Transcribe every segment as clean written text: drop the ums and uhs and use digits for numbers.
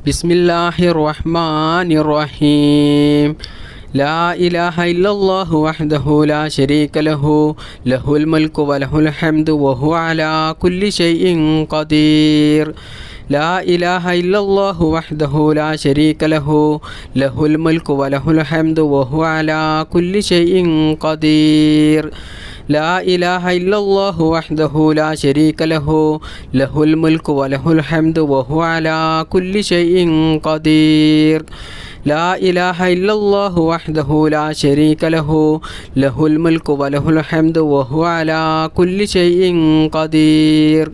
ബിസ്മില്ലാഹിർ റഹ്മാനിർ റഹീം. ലാ ഇലാഹ ഇല്ലല്ലാഹു വഹ്ദഹു ലാ ശരീക ലഹു ലഹുൽ മുൽക്കു വലഹുൽ ഹംദു വഹുവ അലാ കുല്ലി ഷൈഇൻ ഖദീർ. ലാ ഇലാഹ ഇല്ലല്ലാഹു വഹ്ദഹു ലാ ശരീക ലഹു ലഹുൽ മുൽക്കു വലഹുൽ ഹംദു വഹുവ അലാ കുല്ലി ഷൈഇൻ ഖദീർ. ലാ ഇലാഹ ഇല്ലല്ലാഹു വഹ്ദഹു ലാ ശരീക ലഹു ലഹുൽ മുൽക്കു വലഹുൽ ഹംദു വഹുവ അലാ കുല്ലി ഷൈഇൻ ഖദീർ. ലാ ഇലാഹ ഇല്ലല്ലാഹു വഹ്ദഹു ലാ ശരീക ലഹു ലഹുൽ മുൽക്കു വലഹുൽ ഹംദു വഹുവ അലാ കുല്ലി ഷൈഇൻ ഖദീർ.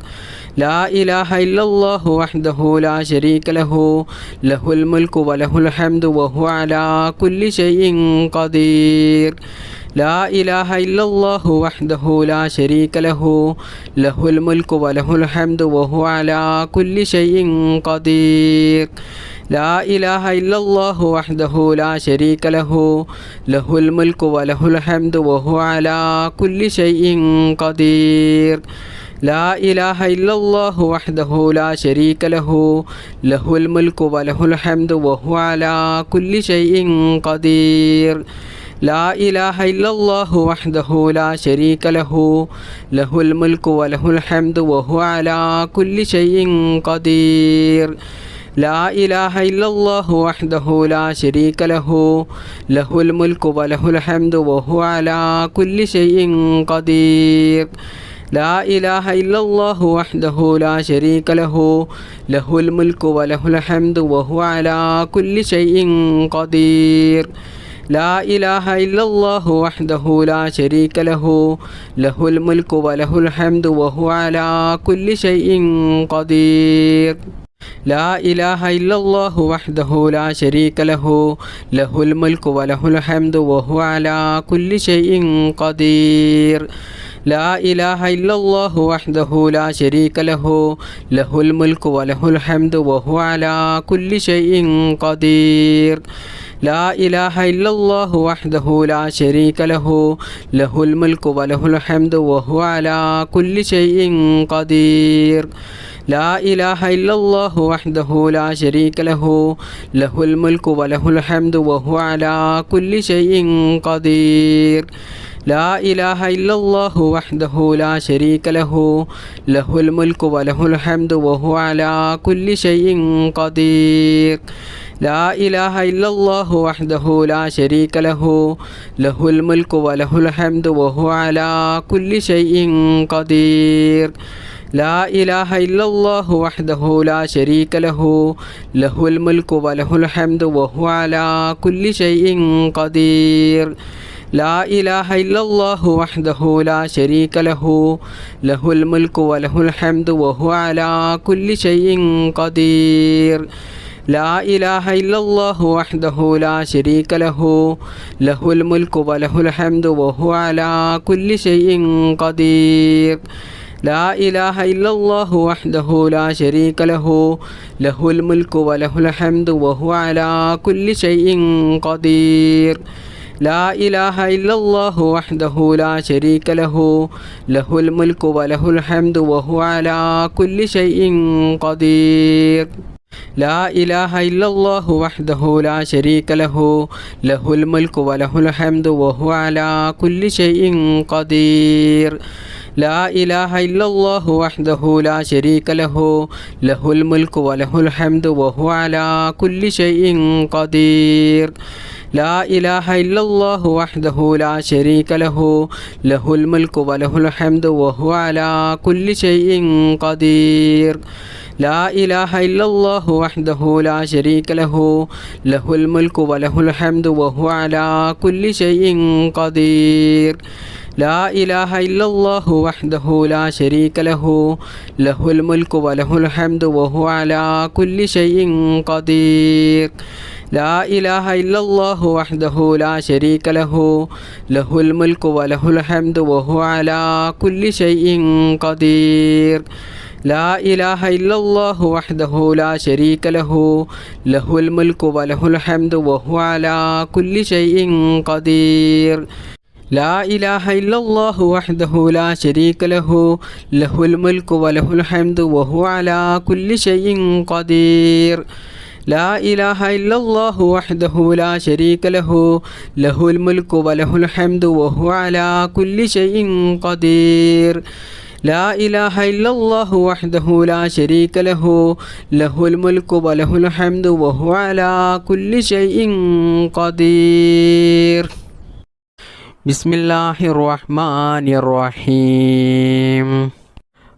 ലാ ഇലാഹ ഇല്ലല്ലാഹു വഹ്ദഹു ലാ ശരീക ലഹു ലഹുൽ മുൽക്കു വലഹുൽ ഹംദു വഹുവ അലാ കുല്ലി ഷൈഇൻ ഖദീർ. ലാ ഇലാഹ ഇല്ലല്ലാഹു വഹ്ദഹു ലാ ശരീക ലഹു ലഹുൽ മുൽക്കു വലഹുൽ ഹംദു വഹുവ അലാ കുല്ലി ഷൈഇൻ ഖദീർ. ലാ ഇലാഹ ഇല്ലല്ലാഹു വഹ്ദഹു ലാ ശരീക ലഹു ലഹുൽ മുൽക്കു വലഹുൽ ഹംദു വഹുവ അലാ കുല്ലി ഷൈഇൻ ഖദീർ. ലാ ഇലാഹ ഇല്ലല്ലാഹു വഹ്ദഹു ലാ ശരീക ലഹു ലഹുൽ മുൽക്കു വലഹുൽ ഹംദു വഹുവ അലാ കുല്ലി ഷൈഇൻ ഖദീർ. ലാ ഇലാഹ ഇല്ലല്ലാഹു വഹ്ദഹു ലാ ശരീക ലഹു ലഹുൽ മുൽക്കു വലഹുൽ ഹംദു വഹുവ അലാ കുല്ലി ഷൈഇൻ ഖദീർ. ലാ ഇലാഹ ഇല്ലല്ലാഹു വഹ്ദഹു ലാ ശരീക ലഹു ലഹുൽ മുൽക്കു വലഹുൽ ഹംദു വഹുവ അലാ കുല്ലി ഷൈഇൻ ഖദീർ. ലാ ഇലാഹ ഇല്ലല്ലാഹു വഹ്ദഹു ലാ ശരീക ലഹു ലഹുൽ മുൽക്കു വലഹുൽ ഹംദു വഹുവ അലാ കുല്ലി ഷൈഇൻ ഖദീർ. ലാ ഇലാഹ ഇല്ലല്ലാഹു വഹ്ദഹു ലാ ശരീക ലഹു ലഹുൽ മുൽക്കു വലഹുൽ ഹംദു വഹുവ അലാ കുല്ലി ഷൈഇൻ ഖദീർ. ലാ ഇലാഹ ഇല്ലല്ലാഹു വഹ്ദഹു ലാ ശരീക ലഹു ലഹുൽ മുൽക്കു വലഹുൽ ഹംദു വഹുവ അലാ കുല്ലി ഷൈഇൻ ഖദീർ. ലാ ഇലാഹ ഇല്ലല്ലാഹു വഹ്ദഹു ലാ ശരീക ലഹു ലഹുൽ മുൽക്കു വലഹുൽ ഹംദു വഹുവ അലാ കുല്ലി ഷൈഇൻ ഖദീർ. ലാ ഇലാഹ ഇല്ലല്ലാഹു വഹ്ദഹു ലാ ശരീക ലഹു ലഹുൽ മുൽക്കു വലഹുൽ ഹംദു വഹുവ അലാ കുല്ലി ഷൈഇൻ ഖദീർ. ലാ ഇലാഹ ഇല്ലല്ലാഹു വഹ്ദഹു ലാ ശരീക ലഹു ലഹുൽ മുൽക്കു വലഹുൽ ഹംദു വഹുവ അലാ കുല്ലി ഷൈഇൻ ഖദീർ. ലാ ഇലാഹ ഇല്ലല്ലാഹു വഹ്ദഹു ലാ ശരീക ലഹു ലഹുൽ മുൽക്കു വലഹുൽ ഹംദു വഹുവ അലാ കുല്ലി ഷൈഇൻ ഖദീർ. ലാ ഇലാഹ ഇല്ലല്ലാഹു വഹ്ദഹു ലാ ശരീക ലഹു ലഹുൽ മുൽക്കു വലഹുൽ ഹംദു വഹുവ അലാ കുല്ലി ഷൈഇൻ ഖദീർ. ലാ ഇലാഹ ഇല്ലല്ലാഹു വഹ്ദഹു ലാ ശരീക ലഹു ലഹുൽ മുൽക്കു വലഹുൽ ഹംദു വഹുവ അലാ കുല്ലി ഷൈഇൻ ഖദീർ. ലാ ഇലാഹ ഇല്ലല്ലാഹു വഹ്ദഹു ലാ ശരീക ലഹു ലഹുൽ മുൽക്കു വലഹുൽ ഹംദു വഹുവ അലാ കുല്ലി ഷൈഇൻ ഖദീർ. ലാ ഇലാഹ ഇല്ലല്ലാഹു വഹ്ദഹു ലാ ശരീക ലഹു ലഹുൽ മുൽക്കു വലഹുൽ ഹംദു വഹുവ അലാ കുല്ലി ഷൈഇൻ ഖദീർ. ലാ ഇലാഹ ഇല്ലല്ലാഹു വഹ്ദഹു ലാ ശരീക ലഹു ലഹുൽ മുൽക്കു വലഹുൽ ഹംദു വഹുവ അലാ കുല്ലി ഷൈഇൻ ഖദീർ. ലാ ഇലാഹ ഇല്ലല്ലാഹു വഹ്ദഹു ലാ ശരീക ലഹു ലഹുൽ മുൽക്കു വലഹുൽ ഹംദു വഹുവ അലാ കുല്ലി ഷൈഇൻ ഖദീർ. ലാ ഇലാഹ ഇല്ലല്ലാഹു വഹ്ദഹു ലാ ശരീക ലഹു ലഹുൽ മുൽക്കു വലഹുൽ ഹംദു വഹുവ അലാ കുല്ലി ഷൈഇൻ ഖദീർ. ലാ ഇലാഹ ഇല്ലല്ലാഹു വഹ്ദഹു ലാ ശരീക ലഹു ലഹുൽ മുൽക്കു വലഹുൽ ഹംദു വഹുവ അലാ കുല്ലി ഷൈഇൻ ഖദീർ. ലാ ഇലാഹ ഇല്ലല്ലാഹു വഹ്ദഹു ലാ ശരീക ലഹു ലഹുൽ മുൽക്കു വലഹുൽ ഹംദു വഹുവ അലാ കുല്ലി ഷൈഇൻ ഖദീർ. ലാ ഇലാഹ ഇല്ലല്ലാഹു വഹ്ദഹു ലാ ശരീക ലഹു ലഹുൽ മുൽക്കു വലഹുൽ ഹംദു വഹുവ അലാ കുല്ലി ഷൈഇൻ ഖദീർ. ലാ ഇലാഹ ഇല്ലല്ലാഹു വഹ്ദഹു ലാ ശരീക ലഹു ലഹുൽ മുൽക്കു വലഹുൽ ഹംദു വഹുവ അലാ കുല്ലി ഷൈഇൻ ഖദീർ. ലാ ഇലാഹ ഇല്ലല്ലാഹു വഹ്ദഹു ലാ ശരീക ലഹു ലഹുൽ മുൽക്കു വലഹുൽ ഹംദു വഹുവ അലാ കുല്ലി ഷൈഇൻ ഖദീർ. ലാ ഇലാഹ ഇല്ലല്ലാഹു വഹ്ദഹു ലാ ശരീക ലഹു ലഹുൽ മുൽക്കു വലഹുൽ ഹംദു വഹുവ അലാ കുല്ലി ഷൈഇൻ ഖദീർ. ലാ ഇലാഹ ഇല്ലല്ലാഹു വഹ്ദഹു ലാ ശരീക ലഹു ലഹുൽ മുൽക്കു വലഹുൽ ഹംദു വഹുവ അലാ കുല്ലി ഷൈഇൻ ഖദീർ. لا إله إلا الله وحده لا شريك له له الملك وله الحمد وهو على كل شيء قدير لا إله إلا الله وحده لا شريك له له الملك وله الحمد وهو على كل شيء قدير بسم الله الرحمن الرحيم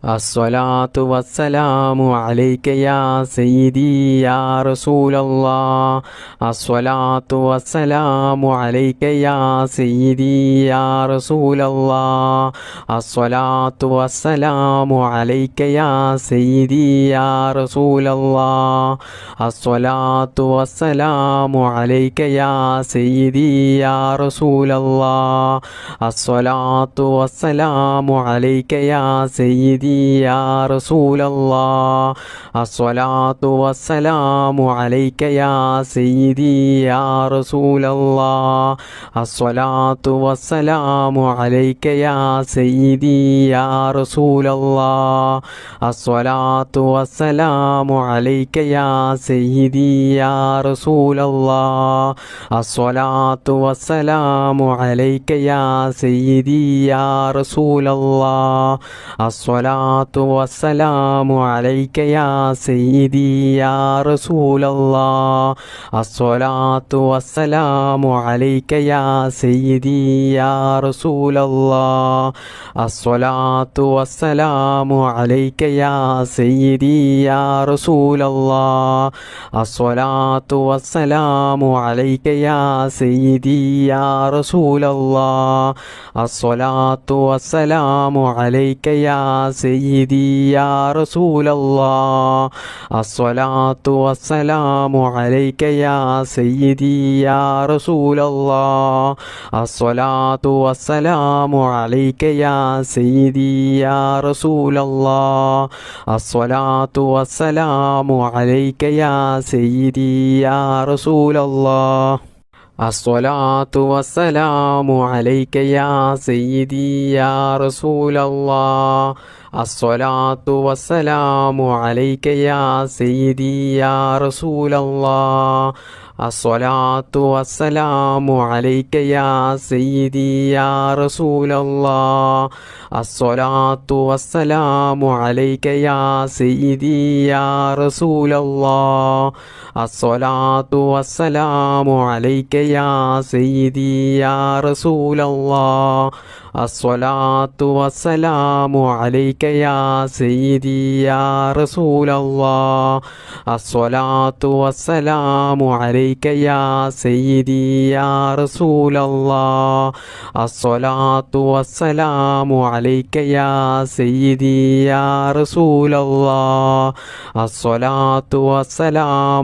الصلاة والسلام عليك يا سيدي يا رسول الله الصلاة والسلام عليك يا سيدي يا رسول الله الصلاة والسلام عليك يا سيدي يا رسول الله الصلاة والسلام عليك يا سيدي يا رسول الله الصلاة والسلام عليك يا سيدي يا رسول الله الصلاة والسلام عليك يا سيدي يا رسول الله الصلاة والسلام عليك يا سيدي يا رسول الله الصلاة والسلام عليك يا سيدي يا رسول الله الصلاة والسلام عليك يا سيدي يا رسول الله الصلاة والسلام عليك يا سيدي يا رسول الله الصلاة والسلام عليك يا سيدي يا رسول الله الصلاة والسلام عليك يا سيدي يا رسول الله الصلاة والسلام عليك يا سيدي يا رسول الله الصلاة والسلام عليك يا سيدي يا رسول الله الصلاة والسلام عليك يا سيدي يا رسول الله الصلاة والسلام عليك يا سيدي يا رسول الله الصلاة والسلام عليك يا سيدي يا رسول الله الصلاة والسلام عليك يا سيدي يا رسول الله الصلاة والسلام عليك يا سيدي يا رسول الله الصلاة والسلام عليك يا سيدي يا رسول الله الصلاة والسلام عليك يا سيدي يا رسول الله الصلاة والسلام عليك يا سيدي يا رسول الله الصلاة والسلام عليك يا سيدي يا رسول الله الصلاة والسلام عليك يا سيدي يا رسول الله الصلاة والسلام عليك يا سيدي يا رسول الله الصلاة والسلام عليك يا سيدي يا رسول الله الصلاة والسلام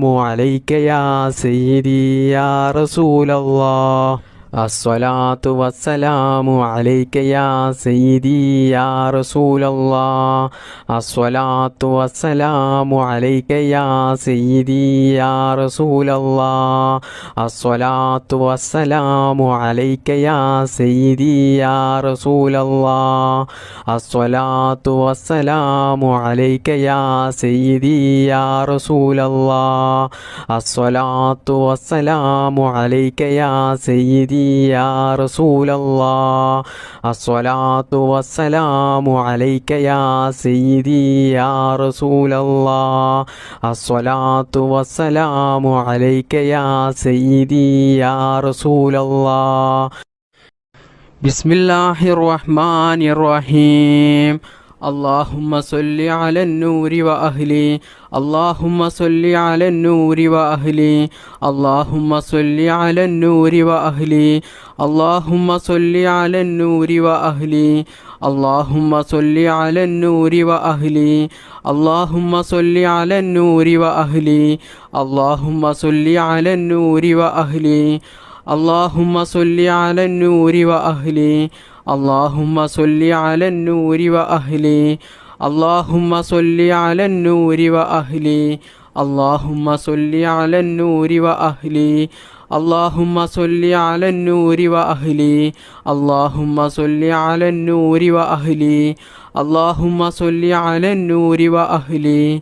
عليك يا سيدي يا رسول الله الصلاة والسلام عليك يا سيدي يا رسول الله الصلاة والسلام عليك يا سيدي يا رسول الله الصلاة والسلام عليك يا سيدي يا رسول الله الصلاة والسلام عليك يا سيدي يا رسول الله الصلاة والسلام عليك يا سيدي يا رسول الله الصلاة والسلام عليك يا سيدي يا رسول الله بسم الله الرحمن الرحيم اللهم صل على النور وأهلي اللهم صل على النور وأهلي اللهم صل على النور وأهلي اللهم صل على النور وأهلي اللهم صل على النور وأهلي اللهم صل على النور وأهلي اللهم صل على النور وأهلي اللهم صل على النور وأهلي اللهم صل على النور وأهلي اللهم صل على النور وأهلي اللهم صل على النور وأهلي اللهم صل على النور وأهلي اللهم صل على النور وأهلي اللهم صل على النور وأهلي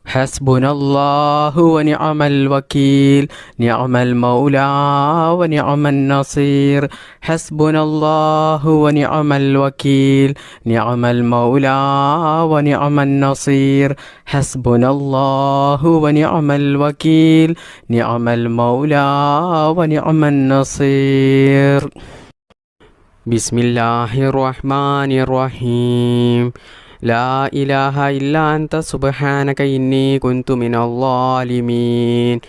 حسبنا الله ونعم الوكيل نعم المولى ونعم النصير حسبنا الله ونعم الوكيل نعم المولى ونعم النصير حسبنا الله ونعم الوكيل نعم المولى ونعم النصير بسم الله الرحمن الرحيم لا إله إلا أنت سبحانك إني كنت من الظالمين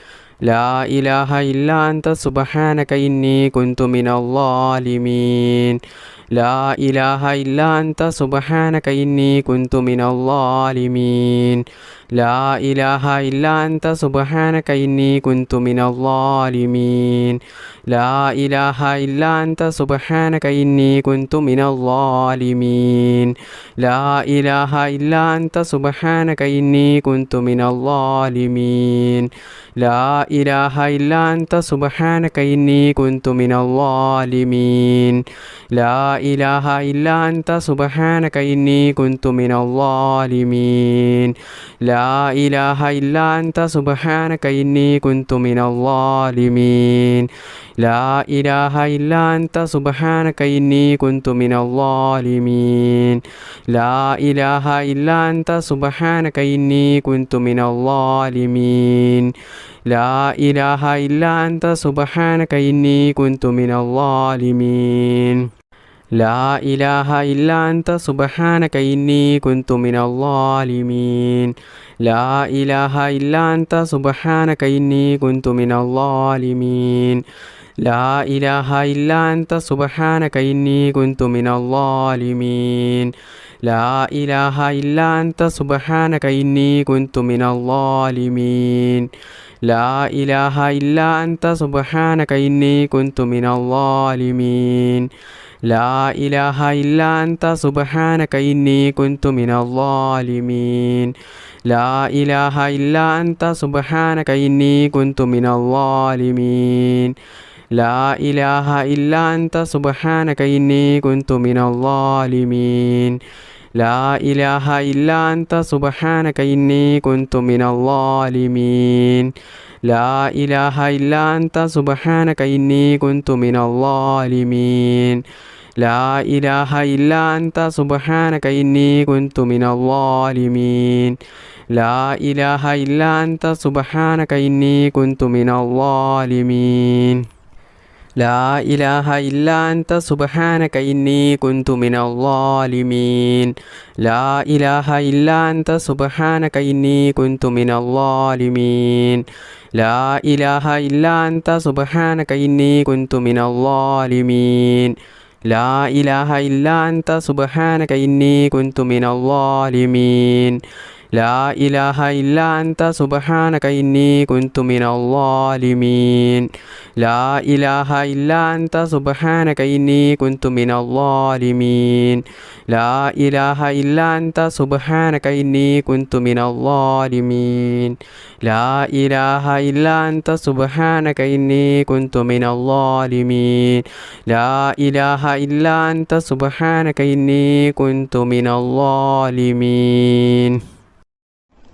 لا إله إلا أنت سبحانك إني كنت من الظالمين لا إله إلا أنت سبحانك إني كنت من الظالمين لا إله إلا أنت سبحانك إني كنت من الظالمين لا إله إلا أنت سبحانك إني كنت من الظالمين لا إله إلا أنت سبحانك إني كنت من الظالمين لا إله إلا أنت سبحانك إني كنت من الظالمين لا إله إلا أنت سبحانك إني كنت من الظالمين لا إله إلا أنت سبحانك إني كنت من الظالمين لا إله إلا أنت سبحانك إني كنت من الظالمين لا إله إلا أنت سبحانك إني كنت من الظالمين لا إله إلا أنت سبحانك إني كنت من الظالمين لا إله إلا أنت سبحانك إني كنت من الظالمين لا إله إلا أنت سبحانك إني كنت من الظالمين لا إله إلا أنت سبحانك إني كنت من الظالمين لا إله إلا أنت سبحانك إني كنت من الظالمين لا إله إلا أنت سبحانك إني كنت من الظالمين لا إله إلا أنت سبحانك إني كنت من الظالمين لا إله إلا أنت سبحانك إني كنت من الظالمين لا إله إلا أنت سبحانك إني كنت من الظالمين لا إله إلا أنت سبحانك إني كنت من الظالمين لا إله إلا أنت سبحانك إني كنت من الظالمين لا إله إلا أنت سبحانك إني كنت من الظالمين لا إله إلا أنت سبحانك إني كنت من الظالمين لا إله إلا أنت سبحانك إني كنت من الظالمين لا إله إلا أنت سبحانك إني كنت من الظالمين لا إله إلا أنت سبحانك إني كنت من الظالمين لا إله إلا أنت سبحانك إني كنت من الظالمين لا إله إلا أنت سبحانك إني كنت من الظالمين لا إله إلا أنت سبحانك إني كنت من الظالمين لا إله إلا أنت سبحانك إني كنت من الظالمين لا إله إلا أنت سبحانك إني كنت من الظالمين لا إله إلا أنت سبحانك إني كنت من الظالمين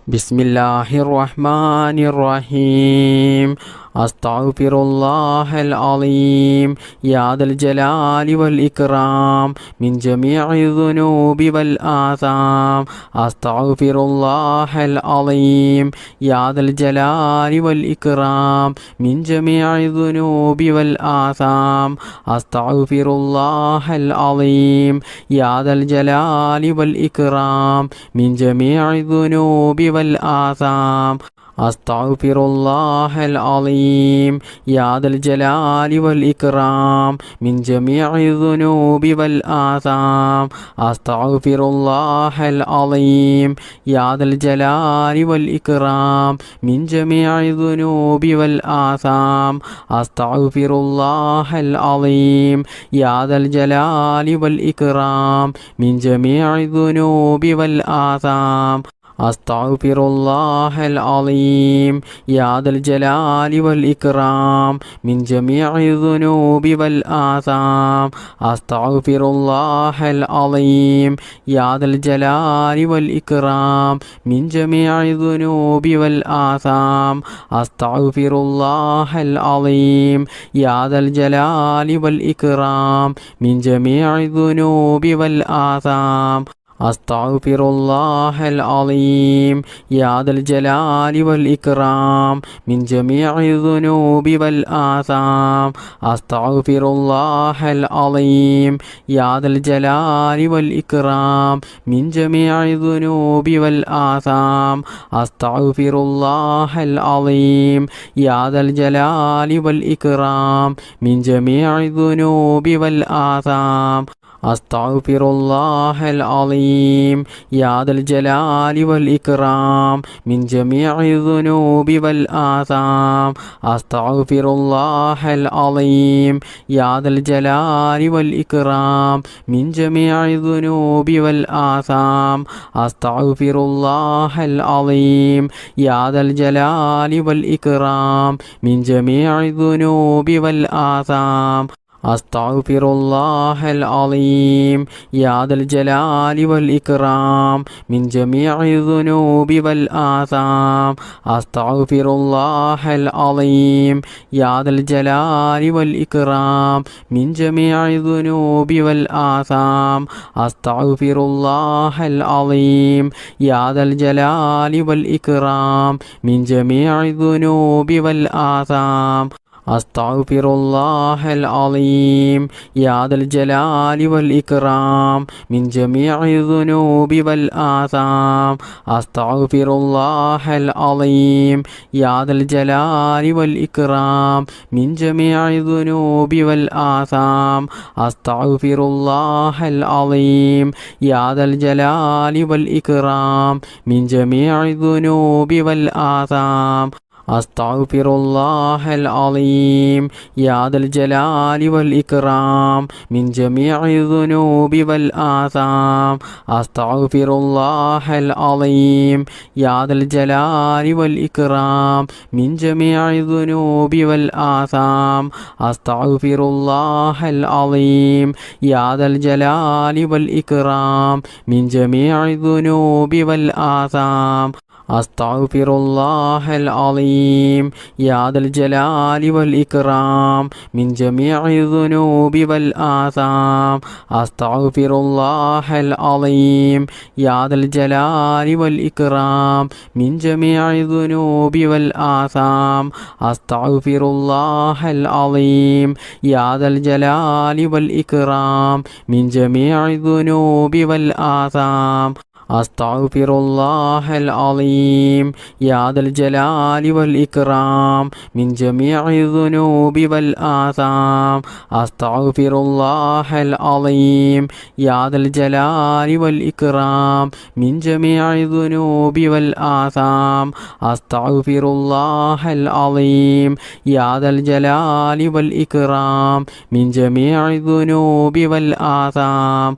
بسم الله الرحمن الرحيم أستغفر الله العظيم يا ذا الجلال والإكرام من جميع الذنوب والآثام أستغفر الله العظيم يا ذا الجلال والإكرام من جميع الذنوب والآثام أستغفر الله العظيم يا ذا الجلال والإكرام من جميع الذنوب والآثام أستغفر الله العظيم يا ذا الجلال والإكرام من جميع الذنوب والآثام أستغفر الله العظيم يا ذا الجلال والإكرام من جميع الذنوب والآثام أستغفر الله العظيم يا ذا الجلال والإكرام من جميع الذنوب والآثام أستغفر الله العظيم يا ذا الجلال والإكرام من جميع الذنوب والآثام أستغفر الله العظيم يا ذا الجلال والإكرام من جميع الذنوب والآثام أستغفر الله العظيم يا ذا الجلال والإكرام من جميع الذنوب والآثام أستغفر الله العظيم يا ذا الجلال والإكرام من جميع الذنوب والآثام أستغفر الله العظيم يا ذا الجلال والإكرام من جميع الذنوب والآثام أستغفر الله العظيم يا ذا الجلال والإكرام من جميع الذنوب والآثام أستغفر الله العظيم يا ذا الجلال والإكرام من جميع الذنوب والآثام أستغفر الله العظيم يا ذا الجلال والإكرام من جميع الذنوب والآثام أستغفر الله العظيم يا ذا الجلال والإكرام من جميع الذنوب والآثام أستغفر الله العظيم يا ذا الجلال والإكرام من جميع الذنوب والآثام أستغفر الله العظيم يا ذا الجلال والإكرام من جميع الذنوب والآثام أستغفر الله العظيم يا ذا الجلال والإكرام من جميع الذنوب والآثام أستغفر الله العظيم يا ذا الجلال والإكرام من جميع الذنوب والآثام أستغفر الله العظيم يا ذا الجلال والإكرام من جميع الذنوب والآثام أستغفر الله العظيم يا ذا الجلال والإكرام من جميع الذنوب والآثام أستغفر الله العظيم يا ذا الجلال والإكرام من جميع الذنوب والآثام أستغفر الله العظيم يا ذا الجلال والإكرام من جميع الذنوب والآثام أستغفر الله العظيم يا ذا الجلال والإكرام من جميع الذنوب والآثام أستغفر الله العظيم يا ذا الجلال والإكرام من جميع الذنوب والآثام أستغفر الله العظيم يا ذا الجلال والإكرام من جميع الذنوب والآثام أستغفر الله العظيم يا ذا الجلال والإكرام من جميع الذنوب والآثام أستغفر الله العظيم يا ذا الجلال والإكرام من جميع الذنوب والآثام أستغفر الله العظيم يا ذا الجلال والإكرام من جميع الذنوب والآثام أستغفر الله العظيم يا ذا الجلال والإكرام من جميع الذنوب والآثام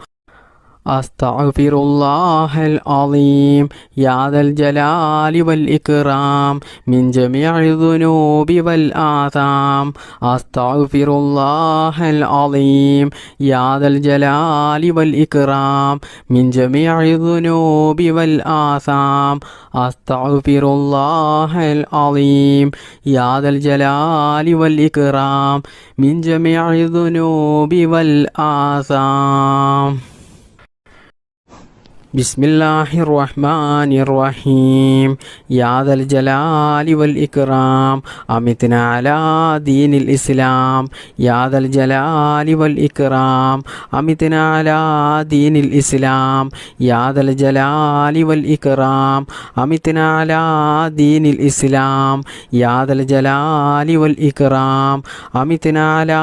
أستغفر الله العظيم يا ذا الجلال والإكرام من جميع الذنوب والآثام أستغفر الله العظيم يا ذا الجلال والإكرام من جميع الذنوب والآثام أستغفر الله العظيم يا ذا الجلال والإكرام من جميع الذنوب والآثام بسم الله الرحمن الرحيم يا ذا الجلال والإكرام أمتنا على دين الإسلام يا ذا الجلال والإكرام أمتنا على دين الإسلام يا ذا الجلال والإكرام أمتنا على دين الإسلام يا ذا الجلال والإكرام أمتنا على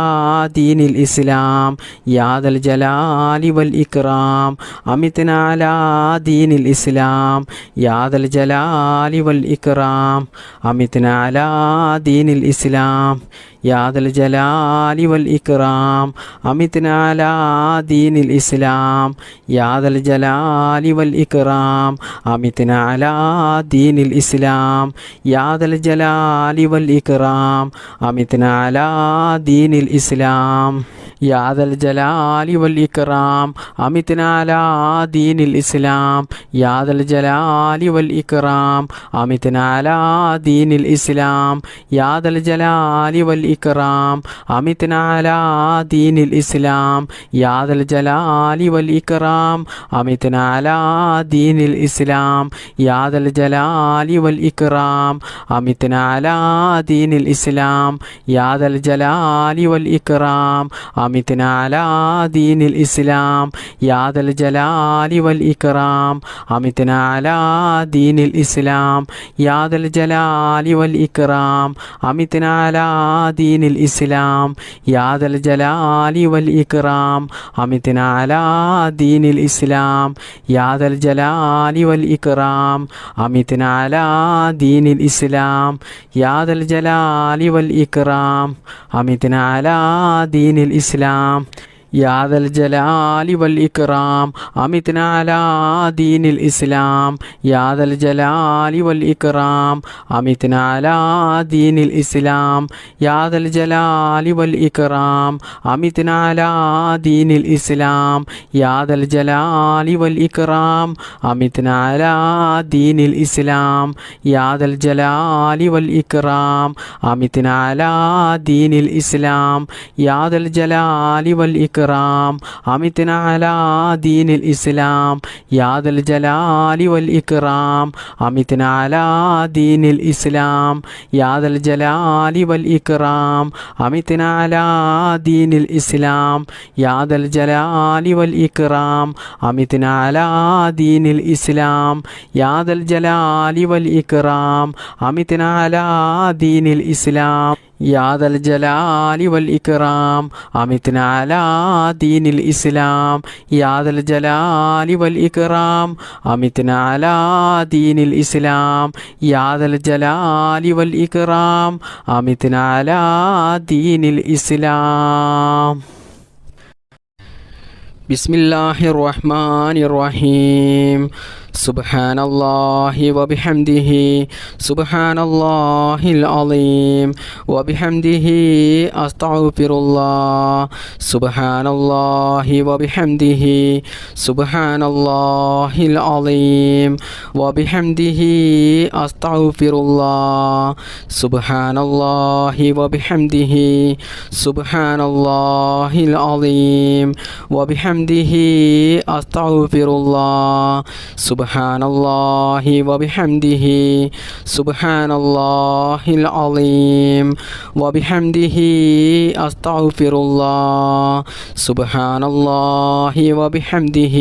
دين الإسلام يا ذا الجلال والإكرام أمتنا على دين الإسلام يا ذا الجلال والإكرام أمتنا على دين الإسلام يا ذا الجلال والإكرام أمتنا على دين الإسلام يا ذا الجلال والإكرام أمتنا على دين الإسلام يا ذا الجلال والإكرام أمتنا على دين الإسلام يا ذا الجلال والإكرام أمتنا على دين الإسلام يا ذا الجلال والإكرام أمتنا على دين الإسلام يا ذا الجلال والإكرام أمتنا على دين الإسلام يا ذا الجلال والإكرام أمتنا على دين الإسلام يا ذا الجلال والإكرام أمتنا على دين الإسلام يا ذا الجلال والإكرام أمتنا على دين الإسلام يا ذا الجلال والإكرام أمتنا على دين الإسلام يا ذا الجلال والإكرام أمتنا على دين الإسلام يا ذا الجلال والإكرام أمتنا على دين الإسلام يا ذا الجلال والإكرام أمتنا على دين الإسلام يا ذا الجلال والإكرام أمتنا على دين الإسلام يا ذا الجلال والإكرام أمتنا على دين الإسلام يا ذا الجلال والإكرام أمتنا على دين الإسلام يا ذا الجلال والإكرام أمتنا على دين الإسلام يا ذا الجلال والإكرام أمتنا على دين الإسلام يا ذا الجلال والإكرام أمتنا على دين الإسلام يا ذا الجلال والإكرام أمتنا على دين الإسلام يا ذا الجلال والإكرام أمتنا على دين الإسلام يا ذا الجلال والإكرام أمتنا على دين الإسلام يا ذا الجلال والإكرام أمتنا على دين الإسلام يا ذا الجلال والإكرام أمتنا على دين الإسلام يا ذا الجلال والإكرام أمتنا على دين الإسلام يا ذا الجلال والإكرام أمتنا على دين الإسلام يا ذا الجلال والإكرام أمتنا على دين الإسلام بسم الله الرحمن الرحيم سبحان الله وبحمده سبحان الله العظيم وبحمده أستغفر الله سبحان الله وبحمده سبحان الله العظيم وبحمده أستغفر الله سبحان الله وبحمده سبحان الله العظيم وبحمده أستغفر الله سبحان الله وبحمده سبحان الله العظيم وبحمده أستغفر الله سبحان الله وبحمده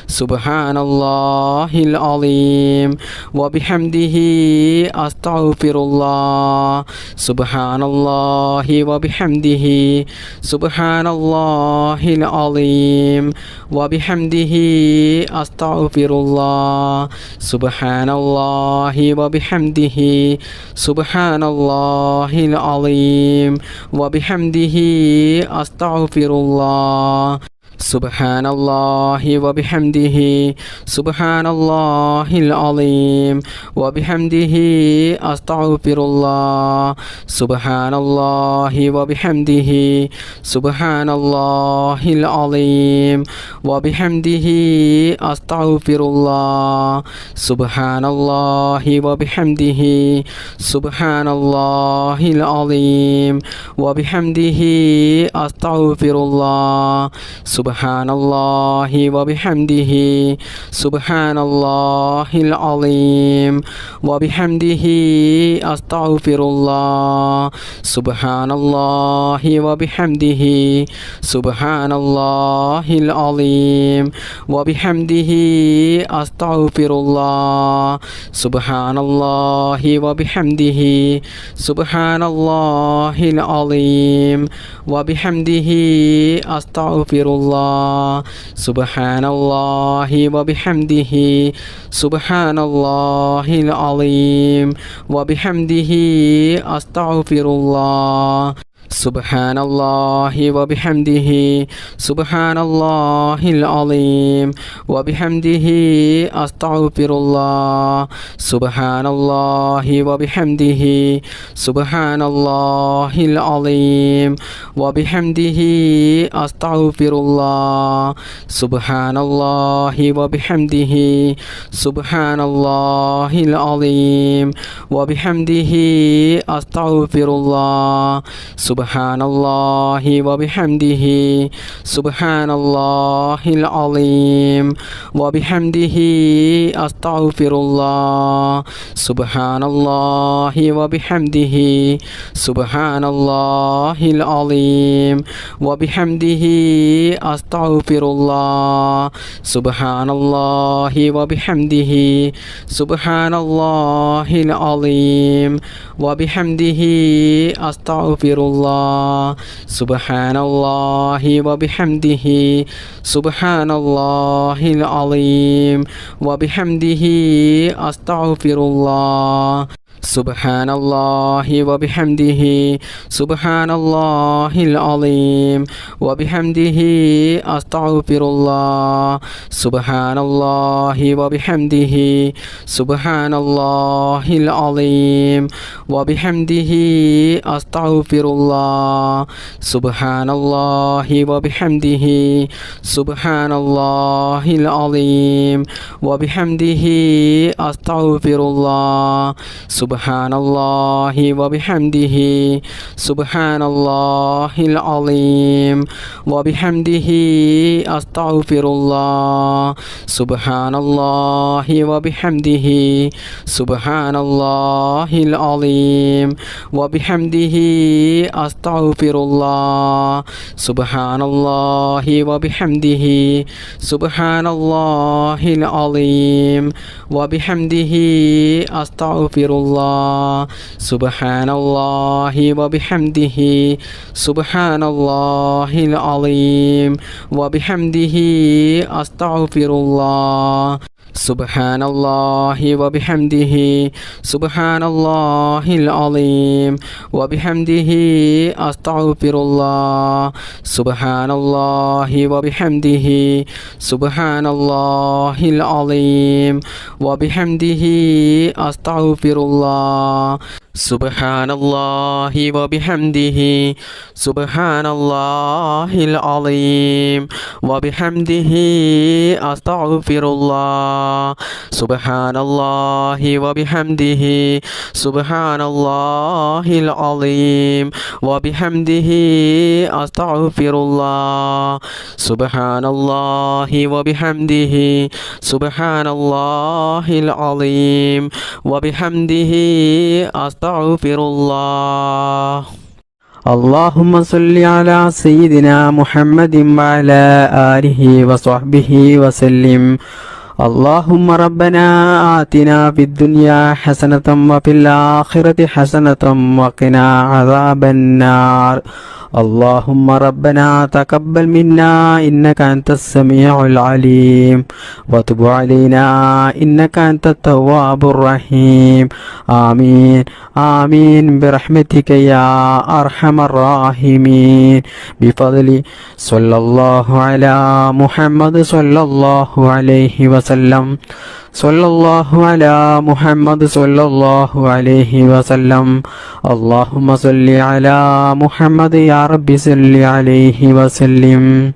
سبحان الله العظيم وبحمده أستغفر الله سبحان الله وبحمده سبحان الله العظيم وبحمده أستغفر الله سبحان الله وبحمده سبحان الله العظيم وبحمده أستغفر الله سبحان الله وبحمده سبحان الله العظيم وبحمده أستغفر الله سبحان الله وبحمده سبحان الله العظيم وبحمده أستغفر الله سبحان الله وبحمده سبحان الله العظيم وبحمده أستغفر الله سبحان الله وبحمده سبحان الله العظيم وبحمده أستغفر الله سبحان الله وبحمده سبحان الله العظيم وبحمده أستغفر الله سبحان الله وبحمده سبحان الله العظيم وبحمده أستغفر الله الله سبحان الله وبحمده سبحان الله العظيم وبحمده أستغفر الله سبحان الله وبحمده سبحان الله العظيم وبحمده أستغفر الله سبحان الله وبحمده سبحان الله العظيم وبحمده أستغفر الله سبحان الله وبحمده سبحان الله العظيم وبحمده أستغفر الله سبحان الله وبحمده سبحان الله العظيم وبحمده أستغفر الله سبحان الله وبحمده سبحان الله العظيم وبحمده أستغفر الله سبحان الله وبحمده سبحان الله العظيم وبحمده أستغفر الله سبحان الله وبحمده سبحان الله العظيم وبحمده أستغفر الله سبحان الله وبحمده سبحان الله العظيم وبحمده أستغفر الله سبحان الله وبحمده سبحان الله العظيم وبحمده أستغفر الله سبحان الله وبحمده سبحان الله العظيم وبحمده أستغفر الله سبحان الله وبحمده سبحان الله العظيم وبحمده أستغفر الله سبحان الله وبحمده سبحان الله العظيم وبحمده أستغفر الله سبحان الله وبحمده سبحان الله العظيم وبحمده أستغفر الله سبحان الله وبحمده سبحان الله العظيم وبحمده أستغفر الله سبحان الله وبحمده سبحان الله العظيم وبحمده أستغفر الله سبحان الله وبحمده سبحان الله العظيم وبحمده أستغفر الله سبحان الله وبحمده سبحان الله العظيم وبحمده أستغفر الله سبحان الله وبحمده سبحان الله العظيم وبحمده أستغفر الله سبحان الله وبحمده سبحان الله العظيم وبحمده أستغفر الله اللهم صل على سيدنا محمد وعلى آله وصحبه وسلم اللهم ربنا آتنا في الدنيا حسنة وفي الآخرة حسنة وقنا عذاب النار اللهم ربنا تقبل منا إنك أنت السميع العليم وتب علينا إنك أنت التواب الرحيم آمين آمين برحمتك يا أرحم الراحمين بفضل صلى الله على محمد صلى الله عليه وسلم صلى الله على محمد صلى الله عليه وسلم اللهم صل على محمد يا رب صل عليه وسلم